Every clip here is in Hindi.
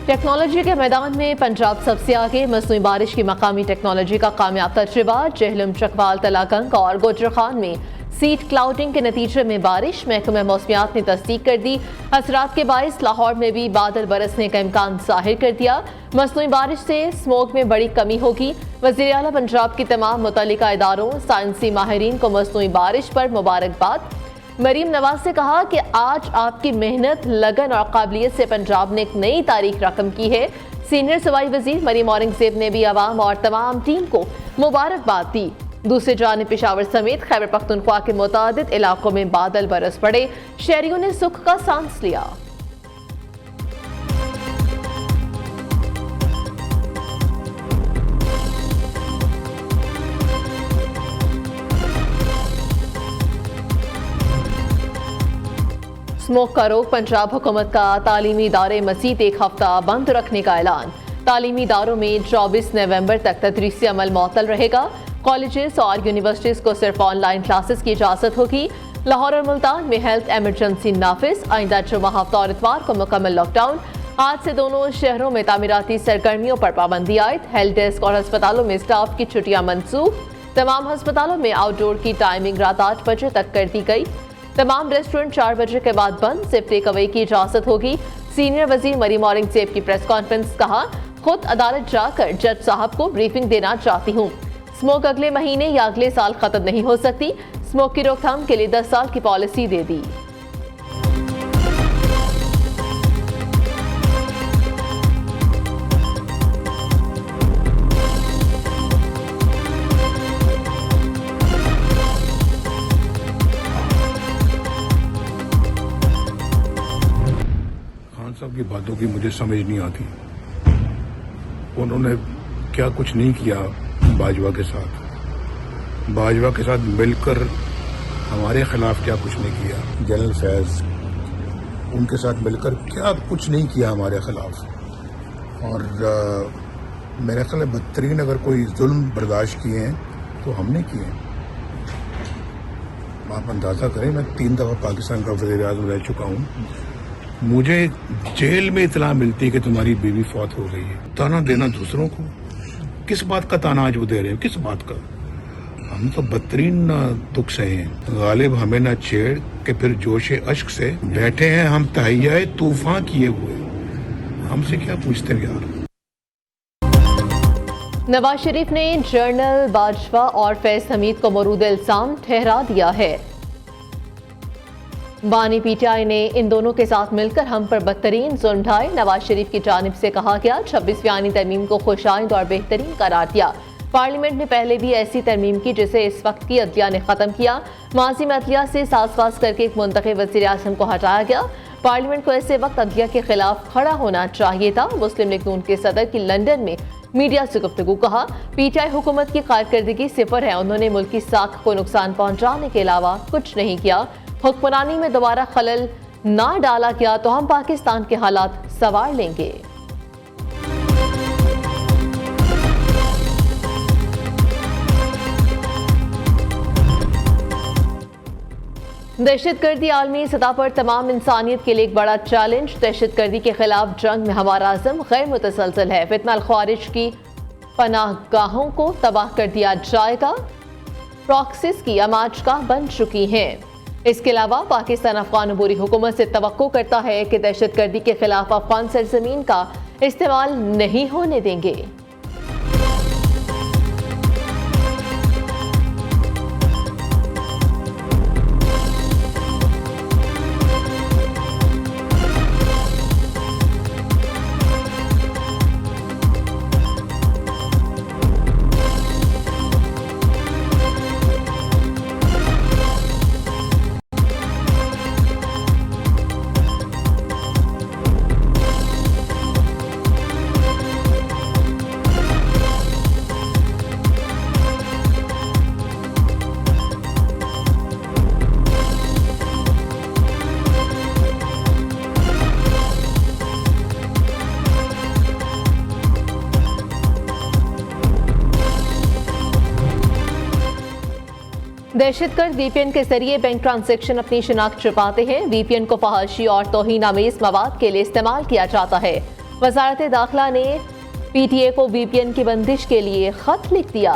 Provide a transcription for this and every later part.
टेक्नोलॉजी के मैदान में पंजाब सबसे आगे। मसनूई बारिश की मकामी टेक्नोलॉजी का कामयाब तजुर्बा। जेहलम, चकवाल, तलाकंग और गुजरखान में सीट क्लाउडिंग के नतीजे में बारिश। महकमा मौसमियात ने तस्दीक कर दी। असरात के बाइस लाहौर में भी बादल बरसने का इम्कान जाहिर कर दिया। मसनूई बारिश से स्मोक में बड़ी कमी होगी। वज़ीर आला पंजाब की तमाम मुतल्लिका इदारों, साइंसी माहिरीन को मसनूई बारिश पर मुबारकबाद। मरीम नवाज ने कहा कि आज आपकी मेहनत, लगन और काबिलियत से पंजाब ने एक नई तारीख रकम की है। सीनियर सूबाई वजीर मरीम औरंगजेब ने भी आवाम और तमाम टीम को मुबारकबाद दी। दूसरी जानिब पेशावर समेत खैबर पख्तूनख्वा के मुतादिद इलाकों में बादल बरस पड़े। शहरियों ने सुख का सांस लिया। स्मोक का रोक। पंजाब हुकूमत का तालीमी इदारे मज़ीद एक हफ्ता बंद रखने का ऐलान। तालीमी इदारों में 24 नवंबर तक तदरीसी अमल मुअत्तल रहेगा। कॉलेजेस और यूनिवर्सिटीज़ को सिर्फ ऑनलाइन क्लासेस की इजाज़त होगी। लाहौर और मुल्तान में हेल्थ एमरजेंसी नाफिज। आइंदा जुमा, हफ्ता और इतवार को मुकम्मल लॉकडाउन। आज से दोनों शहरों में तामीराती सरगर्मियों पर पाबंदी आयद। हेल्थ डेस्क और अस्पतालों में स्टाफ की छुट्टियां मनसूख। तमाम अस्पतालों में आउटडोर की टाइमिंग रात 8 बजे तक कर दी गई। तमाम रेस्टोरेंट 4 बजे के बाद बंद। सिर्फ टेक अवे की इजाजत होगी। सीनियर वजीर मरीम औरंगजेब की प्रेस कॉन्फ्रेंस। कहा, खुद अदालत जाकर जज साहब को ब्रीफिंग देना चाहती हूँ। स्मोक अगले महीने या अगले साल खत्म नहीं हो सकती। स्मोक की रोकथाम के लिए 10 साल की पॉलिसी दे दी। की बातों की मुझे समझ नहीं आती। उन्होंने क्या कुछ नहीं किया बाजवा के साथ। बाजवा के साथ मिलकर हमारे खिलाफ क्या कुछ नहीं किया। जनरल फैज उनके साथ मिलकर क्या कुछ नहीं किया हमारे खिलाफ। और मेरे ख्याल में बदतरीन अगर कोई जुल्म बर्दाश्त किए हैं तो हमने किए हैं। आप अंदाज़ा करें, मैं 3 दफ़ा पाकिस्तान का वज़ीर आज़म रह चुका हूँ। मुझे जेल में इतला मिलती है कि तुम्हारी बीवी फौत हो गई है। ताना देना दूसरों को, किस बात का ताना आज वो दे रहे हैं? किस बात का? हम तो बदतरीन दुख से हैं। गालिब हमें न छेड़ के फिर जोशे अश्क से बैठे हैं हम तहैयाए तूफान किए हुए। हमसे क्या पूछते हैं यार? नवाज शरीफ ने जनरल बाजवा और फैज हमीद को मरूद इल्जाम ठहरा दिया है। बानी पीटीआई ने इन दोनों के साथ मिलकर हम पर बदतरीन जुल्म ढाए। नवाज शरीफ की जानिब से कहा गया 26वीं आईनी तरमीम को खुशाइंद और बेहतरीन करार दिया। पार्लियामेंट ने पहले भी ऐसी तरमीम की जिसे इस वक्त की अदलिया ने खत्म किया। माजी में अदलिया से साज़बाज़ करके एक मुंतखब वज़ीर आज़म को हटाया गया। पार्लियामेंट को ऐसे वक्त अदलिया के खिलाफ खड़ा होना चाहिए था। मुस्लिम लीग नून के सदर की लंदन में मीडिया से गुफ्तगू। कहा, पीटीआई हुकूमत की कारकर्दगी सिफर है। उन्होंने मुल्क की साख को नुकसान पहुंचाने के अलावा कुछ नहीं किया। हुक्मरानी में दोबारा खलल ना डाला गया तो हम पाकिस्तान के हालात संवार लेंगे। दहशतगर्दी आलमी सतह पर तमाम इंसानियत के लिए एक बड़ा चैलेंज। दहशतगर्दी के खिलाफ जंग में हमारा अज़म गैर मुतसलसल है। फितना ख्वारिज की पनाहगाहों को तबाह कर दिया जाएगा। प्रॉक्सिस की अमाजगाह बन चुकी हैं। इसके अलावा पाकिस्तान अफगान अबूरी हुकूमत से तवक्को करता है कि दहशतगर्दी के खिलाफ अफगान सरजमीन का इस्तेमाल नहीं होने देंगे। दहशतगर्द वीपीएन के जरिए बैंक ट्रांजैक्शन अपनी शिनाख्त छुपाते हैं। वीपीएन को फहाशी और तौहीन आमेज मवाद के लिए इस्तेमाल किया जाता है। वजारत दाखिला ने पीटीए को वीपीएन की बंदिश के लिए खत लिख दिया।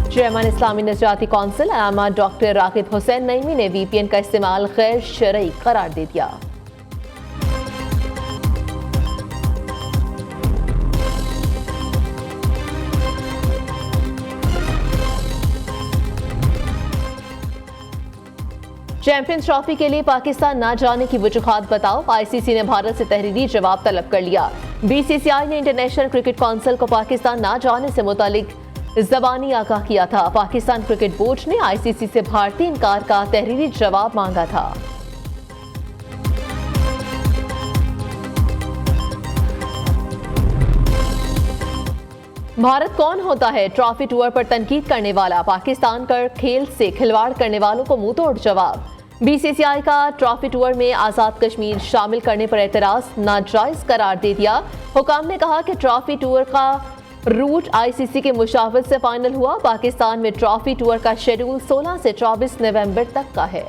चेयरमैन इस्लामी नजराती कौंसिल अलामा डॉक्टर राकिब हुसैन नईमी ने वीपीएन का इस्तेमाल गैर शरई करार दे दिया। चैंपियंस ट्रॉफी के लिए पाकिस्तान ना जाने की वजूहात बताओ, आईसीसी ने भारत से तहरीरी जवाब तलब कर लिया। बीसीसीआई ने इंटरनेशनल क्रिकेट काउंसिल को पाकिस्तान ना जाने से मुतालिक ज़बानी आगाह किया था। पाकिस्तान क्रिकेट बोर्ड ने आईसीसी से भारतीय इनकार का तहरीरी जवाब मांगा था। भारत कौन होता है, ट्रॉफी टूर पर तनकीद करने वाला, पाकिस्तान कर खेल से खिलवाड़ करने वालों को मुंह तोड़ जवाब। बीसीसीआई का ट्रॉफी टूर में आज़ाद कश्मीर शामिल करने पर एतराज नाजायज करार दे दिया। हुकाम ने कहा कि ट्रॉफी टूर का रूट आईसीसी के मुशावरत से फाइनल हुआ। पाकिस्तान में ट्रॉफी टूर का शेड्यूल 16 से 24 नवंबर तक का है।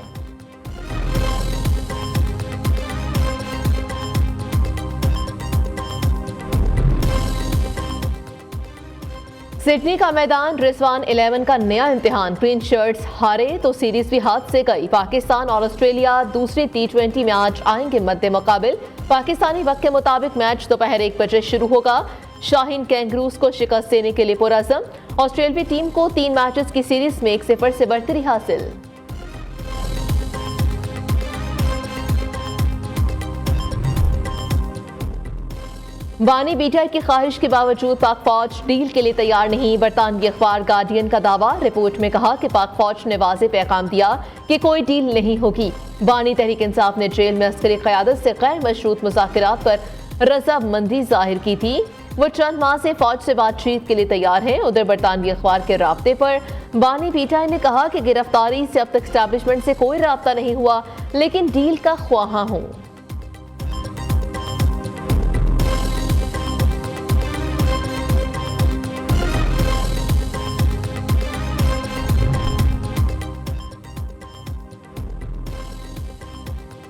सिडनी का मैदान रिजवान 11 का नया इम्तिहान, ग्रीन शर्ट्स हारे तो सीरीज भी हाथ से गई। पाकिस्तान और ऑस्ट्रेलिया दूसरी टी20 में आज आएंगे मद्दे मुकाबिल। पाकिस्तानी वक्त के मुताबिक मैच दोपहर 1 बजे शुरू होगा। शाहीन कैंगरूज को शिकस्त देने के लिए पुरअज़म, ऑस्ट्रेलियावी टीम को 3 मैचेस की सीरीज में 1-0 से बढ़तरी हासिल। बानी बीटाई की ख्वाहिश के बावजूद पाक फौज डील के लिए तैयार नहीं, बरतानवी अखबार गार्डियन का दावा। रिपोर्ट में कहा कि पाक फौज ने वाज़ेह पैगाम दिया कि कोई डील नहीं होगी। बानी तहरीक इंसाफ ने जेल में अस्करी क़यादत से गैर मशरूत मुज़ाकरात पर रज़ामंदी जाहिर की थी। वो चंद माह से फौज से बातचीत के लिए तैयार हैं। उधर बरतानवी अखबार के राब्ते पर बानी बीटाई ने कहा कि गिरफ्तारी से अब तक एस्टैब्लिशमेंट से कोई राब्ता नहीं हुआ, लेकिन डील का ख्वाहा हूं।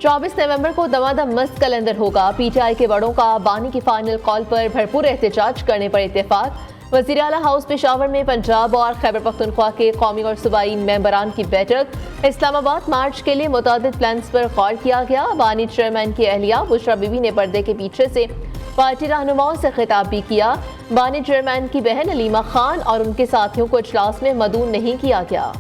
चौबीस नवंबर को दमादम मस्त कैलेंडर होगा। पीटीआई के बड़ों का बानी की फाइनल कॉल पर भरपूर एहतजाज करने पर इत्तेफाक। वज़ीर आला हाउस पेशावर में पंजाब और खैबर पख्तूनख्वा के कौमी और सूबाई मेंबरान की बैठक। इस्लामाबाद मार्च के लिए मुतादिद प्लान्स पर गौर किया गया। बानी चेयरमैन की अहलिया बुशरा बीबी ने पर्दे के पीछे से पार्टी रहनुमाओं से खिताब भी किया। बानी चेयरमैन की बहन अलीमा खान और उनके साथियों को इजलास में मदऊन नहीं किया गया।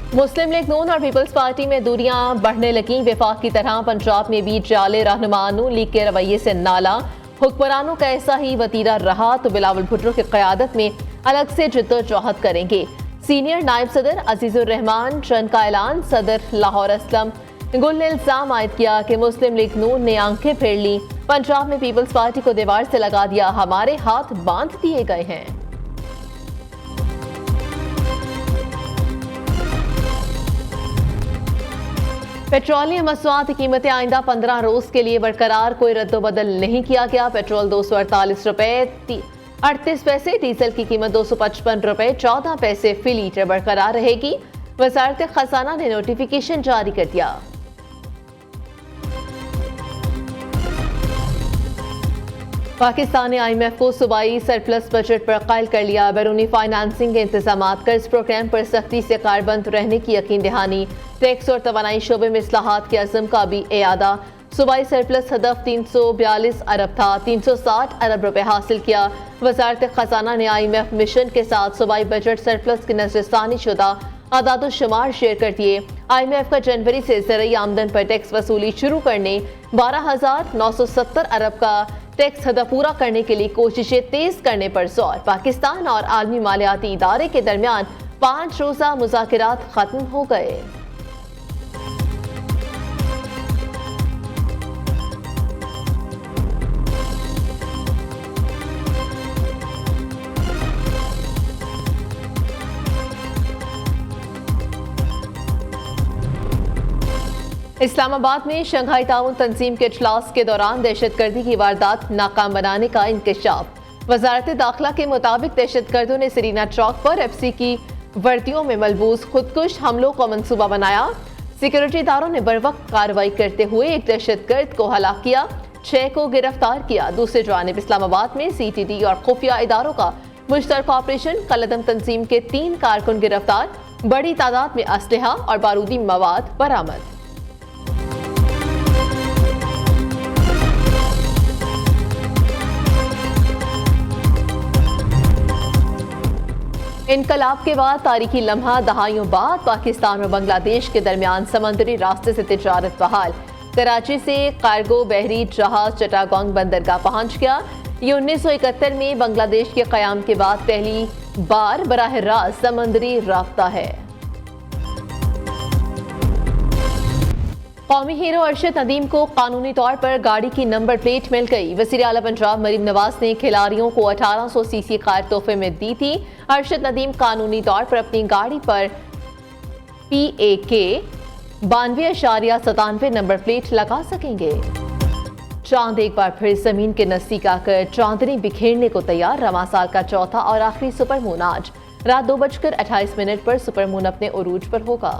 मुस्लिम लीग नून और पीपल्स पार्टी में दूरियां बढ़ने लगी। वफाक की तरह पंजाब में भी जाले रहनुमा नून लीग के रवैये से नाला। हुक्मरानों का ऐसा ही वतीरा रहा तो बिलावल भुट्टो की क़यादत में अलग से जद्दोजहद करेंगे। सीनियर नायब सदर अजीजुर रहमान जंग का ऐलान। सदर लाहौर असलम गुल ने इल्जाम आयद किया कि मुस्लिम लीग नून ने आंखें फेर ली, पंजाब में पीपल्स पार्टी को दीवार से लगा दिया, हमारे हाथ बांध दिए गए हैं। पेट्रोलियम मसनूआत की कीमतें आइंदा 15 रोज के लिए बरकरार, कोई रद्दोबदल नहीं किया गया। पेट्रोल 248 रुपए 38 पैसे, डीजल की कीमत 255 रुपए 14 पैसे फी लीटर बरकरार रहेगी। वजारत खजाना ने नोटिफिकेशन जारी कर दिया। पाकिस्तान ने IMF को सूबाई सरप्लस बजट पर कायल कर लिया। बैरूनी फाइनेंसिंग के इंतजाम, कर्ज प्रोग्राम पर सख्ती से कारबंद रहने की यकीन दहानी। टैक्स और तवानाई शोबे में इस्लाहात के अज़म का भी एआदा। सूबाई सरप्लस हदफ 342 अरब था, 360 अरब रुपए हासिल किया। वजारत खजाना ने IMF मिशन के साथ सूबाई बजट सरप्लस की नजरसानी शुदा आदाद शुमार शेयर कर दिए। IMF का जनवरी से ज़रूरी आमदन पर टैक्स वसूली शुरू करने, 12,970 अरब का टैक्स हदफ पूरा करने के लिए कोशिशें तेज करने पर जोर। पाकिस्तान और आलमी मालियाती इदारे के दरमियान 5 रोज़ा मुज़ाकरात खत्म हो गए। इस्लामाबाद में शंघाई ताउन तंजीम के इजलास के दौरान दहशतगर्दी की वारदात नाकाम बनाने का इंकशाफ। वजारत दाखिला के मुताबिक दहशतगर्दों ने सरीना चौक पर एफसी की वर्दियों में मलबूस खुदकुश हमलों का मंसूबा बनाया। सिक्योरिटी इदारों ने बरवक्त कार्रवाई करते हुए एक दहशतगर्द को हलाक किया, 6 को गिरफ्तार किया। दूसरी जानिब इस्लामाबाद में CTD और खुफिया इदारों का मुश्तरका ऑपरेशन, कलदम तंजीम के 3 कारकुन गिरफ्तार, बड़ी तादाद में असलहा और बारूदी मवाद बरामद। इनकलाब के बाद तारीखी लम्हा, दहाइयों बाद पाकिस्तान और बांग्लादेश के दरमियान समंदरी रास्ते से तिजारत बहाल। कराची से कार्गो बहरी जहाज चटागोंग बंदरगाह पहुंच गया। ये 1971 में बांग्लादेश के क़याम के बाद पहली बार बराह रास्त समंदरी राब्ता है। कौमी हीरो अरशद नदीम को कानूनी तौर पर गाड़ी की नंबर प्लेट मिल गई। वज़ीर आला पंजाब मरीम नवाज ने खिलाड़ियों को 1800 सीसी कार तोहफे में दी थी। अरशद नदीम कानूनी तौर पर अपनी गाड़ी पर PAK 92.97 नंबर प्लेट लगा सकेंगे। चांद एक बार फिर जमीन के नजदीक आकर चांदनी बिखेरने को तैयार। रवां साल का चौथा और आखिरी सुपर मून आज रात 2:28 पर सुपर मून अपने उरूज पर होगा।